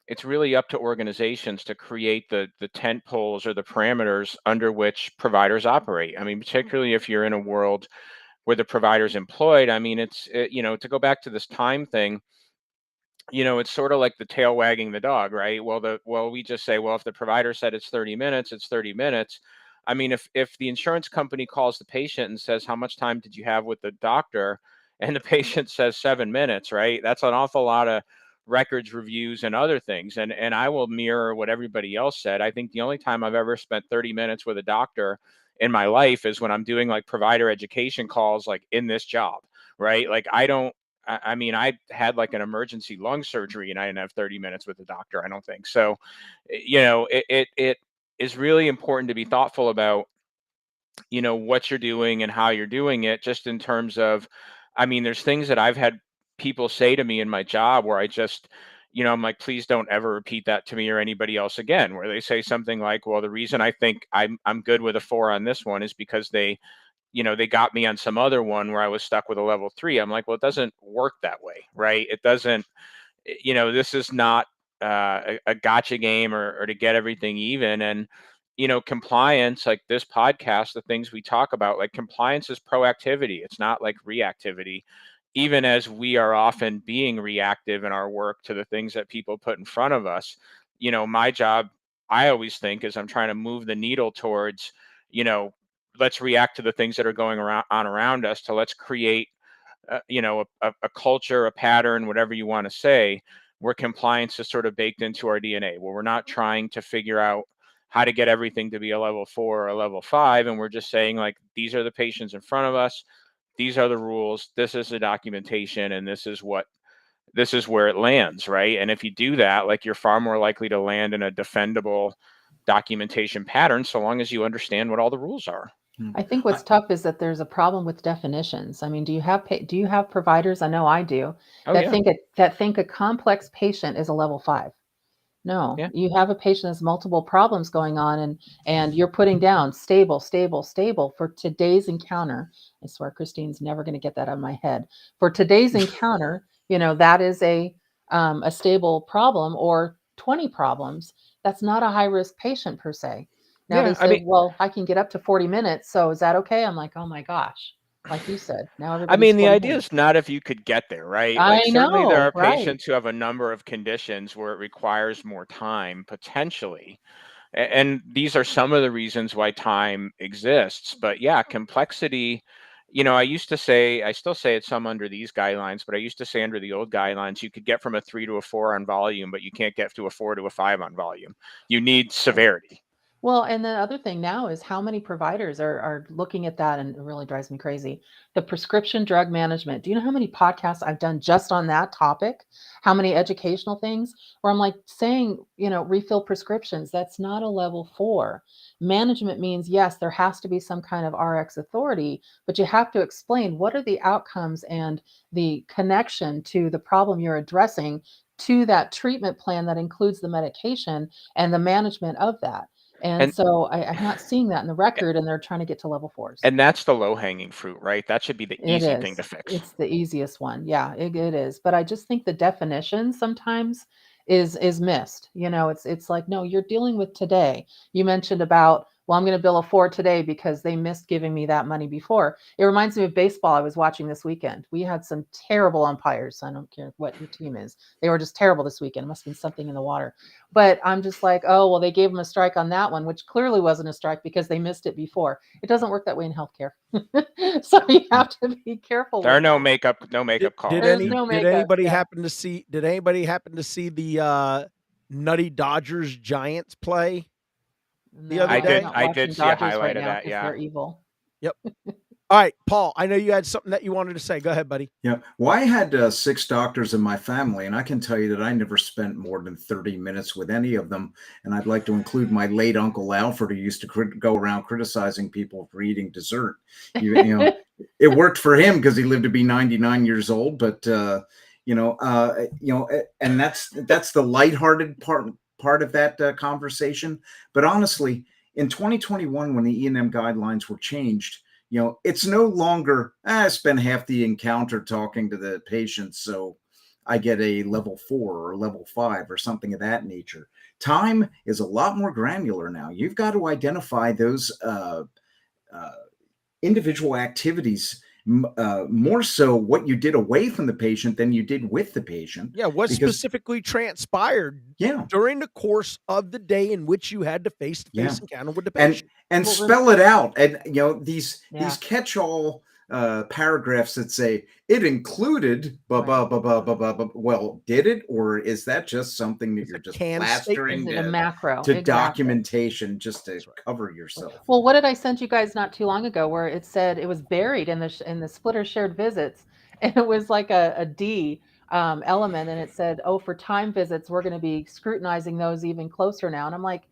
it's really up to organizations to create the tent poles or the parameters under which providers operate. I mean, particularly if you're in a world where the provider's employed. I mean, to go back to this time thing, it's sort of like the tail wagging the dog, right? We just say, well, if the provider said it's 30 minutes, it's 30 minutes. I mean, if the insurance company calls the patient and says, how much time did you have with the doctor? And the patient says 7 minutes, right? That's an awful lot of records reviews and other things. And I will mirror what everybody else said. I think the only time I've ever spent 30 minutes with a doctor in my life is when I'm doing like provider education calls, like in this job, right? Like I mean, I had like an emergency lung surgery and I didn't have 30 minutes with the doctor, I don't think. So, it is really important to be thoughtful about, what you're doing and how you're doing it, just in terms of, I mean, there's things that I've had people say to me in my job where I just, I'm like, please don't ever repeat that to me or anybody else again, where they say something like, well, the reason I think I'm good with a 4 on this one is because they got me on some other one where I was stuck with a level 3. I'm like, well, it doesn't work that way, right? It doesn't, this is not a gotcha game or to get everything even. And, compliance, like this podcast, the things we talk about, like compliance is proactivity. It's not like reactivity, even as we are often being reactive in our work to the things that people put in front of us. My job, I always think, is I'm trying to move the needle towards, let's react to the things that are going around us, to let's create a culture, a pattern, whatever you want to say, where compliance is sort of baked into our DNA, where we're not trying to figure out how to get everything to be a level 4 or a level 5, and we're just saying, like, these are the patients in front of us, these are the rules, this is the documentation, and this is where it lands, right? And if you do that, like, you're far more likely to land in a defendable documentation pattern, so long as you understand what all the rules are. I think what's tough is that there's a problem with definitions. I mean, do you have providers? I know I do, Oh that yeah. think a complex patient is a level 5. No, Yeah. you have a patient that has multiple problems going on, and you're putting down stable, stable, stable for today's encounter. I swear Christine's never going to get that out of my head. For today's encounter, that is a stable problem, or 20 problems. That's not a high risk patient per se. Now they Yeah, I say, mean, well, I can get up to 40 minutes. So is that okay? I'm like, oh my gosh. Like you said, now everybody's the 40 idea minutes. is not if you could get there, right? I Like, certainly there know, are right? patients who have a number of conditions where it requires more time potentially. And these are some of the reasons why time exists. But yeah, complexity, I still say it's some under these guidelines, but I used to say under the old guidelines, you could get from a 3 to a 4 on volume, but you can't get to a 4 to a 5 on volume. You need severity. Well, and the other thing now is how many providers are looking at that, and it really drives me crazy. The prescription drug management. Do you know how many podcasts I've done just on that topic? How many educational things where I'm like saying, refill prescriptions, that's not a level 4. Management means, yes, there has to be some kind of RX authority, but you have to explain what are the outcomes and the connection to the problem you're addressing to that treatment plan that includes the medication and the management of that. And And so I'm not seeing that in the record, and they're trying to get to level 4s. and that's the low hanging fruit, right? That should be the It easy thing is. to fix. It's the easiest one. Yeah, it is. But I just think the definition sometimes is missed. It's like, no, you're dealing with today. You mentioned about, well, I'm going to bill a 4 today because they missed giving me that money before. It reminds me of baseball I was watching this weekend. We had some terrible umpires. I don't care what your team is. They were just terrible this weekend. It must have been something in the water. But I'm just like, oh, well, they gave them a strike on that one, which clearly wasn't a strike because they missed it before. It doesn't work that way in healthcare. So you have to be careful There are with no that. makeup Did, calls. There's no did makeup. anybody Yeah. happen to see the nutty Dodgers Giants play the No, other I I'm did day? not I did watching see a Dodgers right highlight of now that, because yeah. they're evil. Yep. All right, Paul, I know you had something that you wanted to say. Go ahead, buddy. Yeah. Well, I had 6 doctors in my family, and I can tell you that I never spent more than 30 minutes with any of them. And I'd like to include my late Uncle Alfred, who used to go around criticizing people for eating dessert. It worked for him because he lived to be 99 years old. But and that's the lighthearted part of that conversation. But honestly, in 2021, when the E&M guidelines were changed, it's no longer, I spend half the encounter talking to the patient, so I get a level 4 or level 5 or something of that nature. Time is a lot more granular now. You've got to identify those individual activities more so what you did away from the patient than you did with the patient. Yeah, what Because specifically transpired yeah, during the course of the day in which you had to yeah, face-to-face encounter with the and patient? and Well, spell it out. And these yeah, catch-all paragraphs that say it included blah right. blah blah blah blah blah. Blah. Well, did it, or is that just something that It's you're a just canned statement. Is plastering it a macro? to Exactly. documentation just to That's right. cover yourself? Well, what did I send you guys not too long ago where it said it was buried in the splitter shared visits and it was like a D element and it said, oh, for time visits, we're going to be scrutinizing those even closer now. And I'm like,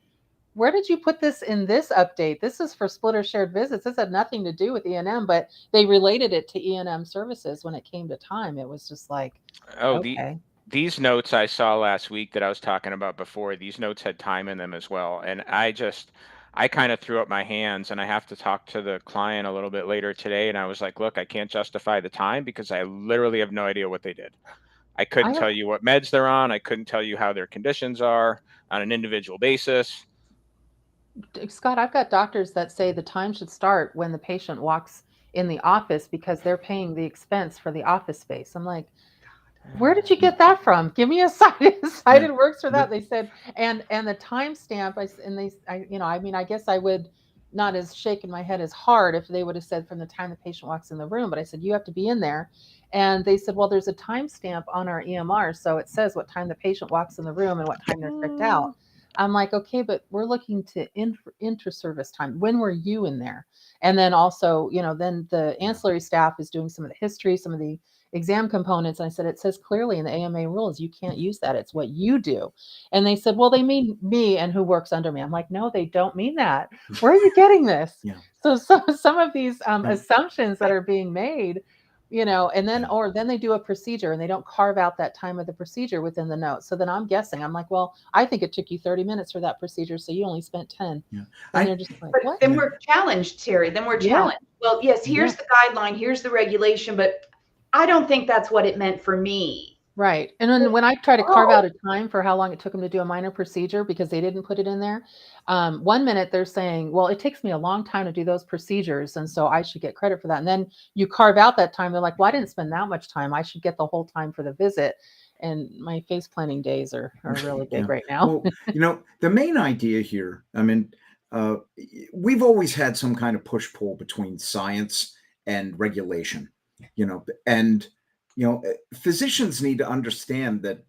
where did you put this in this update? This is for splitter shared visits. This had nothing to do with E&M, but they related it to E&M services when it came to time. It was just like, Oh, okay. these notes I saw last week that I was talking about before, these notes had time in them as well. And I kind of threw up my hands, and I have to talk to the client a little bit later today. And I was like, look, I can't justify the time because I literally have no idea what they did. I I couldn't have tell you what meds they're on. I couldn't tell you how their conditions are on an individual basis. Scott, I've got doctors that say the time should start when the patient walks in the office because they're paying the expense for the office space. I'm like, where did you get that from? Give me a cited works for that. The- They said, and the timestamp. I mean, I guess I would not as shaking my head as hard if they would have said from the time the patient walks in the room. But I said you have to be in there, and they said, well, there's a timestamp on our EMR, so it says what time the patient walks in the room and what time they're checked out. I'm like, okay, but we're looking to inter-service time. When were you in there? And then also, then the ancillary staff is doing some of the history, some of the exam components. And I said, it says clearly in the AMA rules, you can't use that. It's what you do. And they said, well, they mean me and who works under me. I'm like, no, they don't mean that. Where are you getting this? Yeah. So some of these assumptions that are being made, and then, Yeah. or then they do a procedure and they don't carve out that time of the procedure within the notes. So then I'm guessing, I'm like, well, I think it took you 30 minutes for that procedure. So you only spent 10. Yeah. And they're just like, But what? then Yeah. we're challenged, Terry. Then we're Yeah. challenged. Well, yes, here's Yeah. the guideline, here's the regulation, but I don't think that's what it meant for me. Right. And then when I try to carve out Oh, a time for how long it took them to do a minor procedure because they didn't put it in there, 1 minute they're saying, well, it takes me a long time to do those procedures. And so I should get credit for that. And then you carve out that time. They're like, well, I didn't spend that much time. I should get the whole time for the visit. And my face planning days are really big Yeah. right now. Well, the main idea here, I mean, we've always had some kind of push-pull between science and regulation, and physicians need to understand that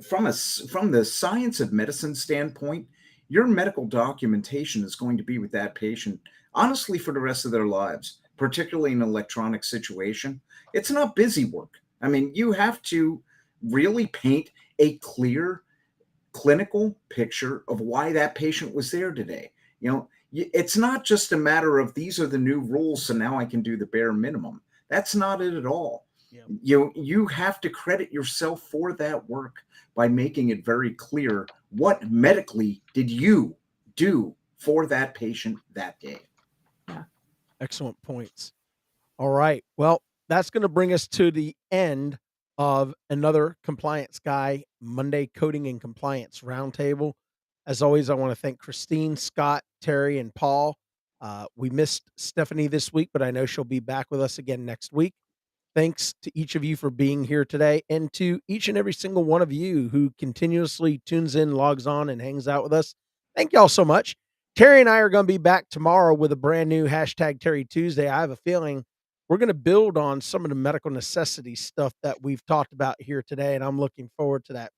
from the science of medicine standpoint, your medical documentation is going to be with that patient, honestly, for the rest of their lives, particularly in an electronic situation. It's not busy work. I mean, you have to really paint a clear clinical picture of why that patient was there today. It's not just a matter of these are the new rules, so now I can do the bare minimum. That's not it at all. Yeah. You have to credit yourself for that work by making it very clear what medically did you do for that patient that day. Excellent points. All right. Well, that's going to bring us to the end of another Compliance Guy Monday Coding and Compliance Roundtable. As always, I want to thank Christine, Scott, Terry, and Paul. We missed Stephanie this week, but I know she'll be back with us again next week. Thanks to each of you for being here today, and to each and every single one of you who continuously tunes in, logs on, and hangs out with us. Thank y'all so much. Terry and I are going to be back tomorrow with a brand new hashtag Terry Tuesday. I have a feeling we're going to build on some of the medical necessity stuff that we've talked about here today, and I'm looking forward to that.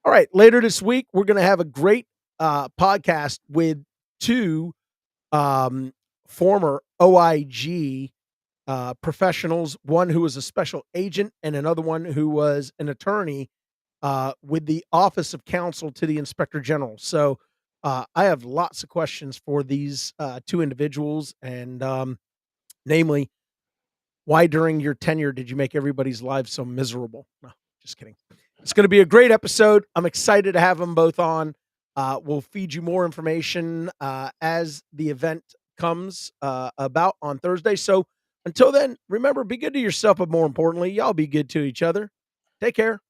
All right, later this week, we're going to have a great podcast with two former OIG professionals, one who was a special agent and another one who was an attorney with the Office of Counsel to the Inspector General. So I have lots of questions for these two individuals, and namely, why during your tenure did you make everybody's lives so miserable? No, just kidding. It's going to be a great episode. I'm excited to have them both on. We'll feed you more information as the event comes about on Thursday. So until then, remember, be good to yourself, but more importantly, y'all be good to each other. Take care.